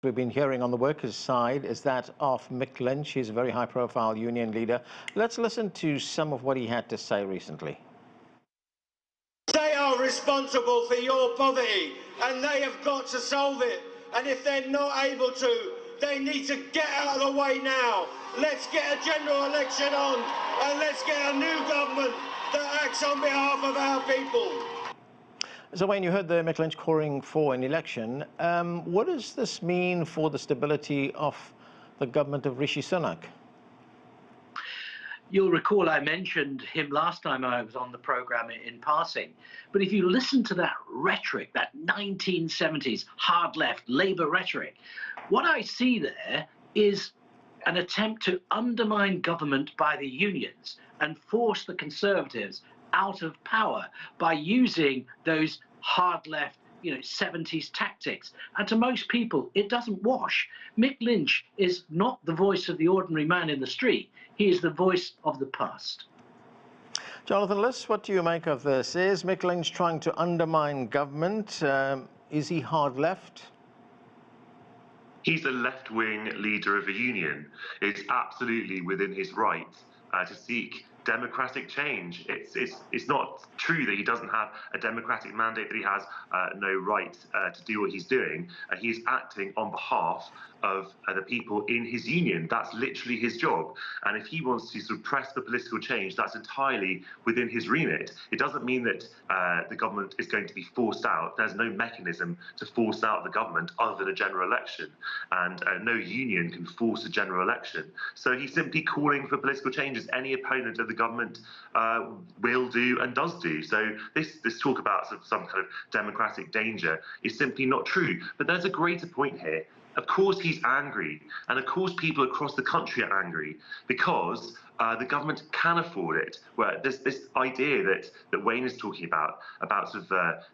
We've been hearing on the workers' side is that of Mick Lynch. He's a very high-profile union leader. Let's listen to some of what he had to say recently. They are responsible for your poverty, and they have got to solve it. And if they're not able to, they need to get out of the way now. Let's get a general election on, and let's get a new government that acts on behalf of our people. So, Wayne, you heard the Mick Lynch calling for an election. What does this mean for the stability of the government of Rishi Sunak? You'll recall I mentioned him last time I was on the programme in passing. But if you listen to that rhetoric, that 1970s hard left Labour rhetoric, what I see there is an attempt to undermine government by the unions and force the Conservatives out of power by using those hard left 70s tactics. And to most people, it doesn't wash. Mick Lynch is not the voice of the ordinary man in the street. He is the voice of the past. Jonathan Liss, what do you make of this? Is Mick Lynch trying to undermine government? Is he hard left? He's a left-wing leader of a union. It's absolutely within his right to seek democratic change. It's not true that he doesn't have a democratic mandate, that he has no right to do what he's doing. He's acting on behalf of the people in his union. That's literally his job. And if he wants to sort of press for political change, that's entirely within his remit. It doesn't mean that the government is going to be forced out. There's no mechanism to force out the government other than a general election. And no union can force a general election. So he's simply calling for political change, as any opponent of the government will do and does do. So this talk about some kind of democratic danger is simply not true. But there's a greater point here. Of course he's angry, and of course people across the country are angry because the government can afford it. Where this idea that Wayne is talking about sort of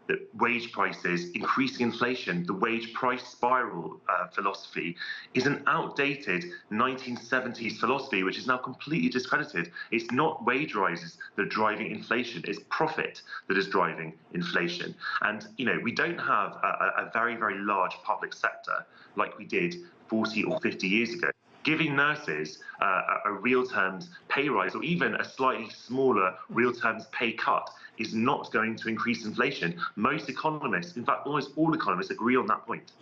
the wage prices, increasing inflation, the wage price spiral philosophy is an outdated 1970s philosophy, which is now completely discredited. It's not wage rises that are driving inflation; it's profit that is driving inflation. And we don't have a very, very large public sector like we did 40 or 50 years ago. Giving nurses a real terms pay rise, or even a slightly smaller real terms pay cut, is not going to increase inflation. Most economists, in fact almost all economists, agree on that point.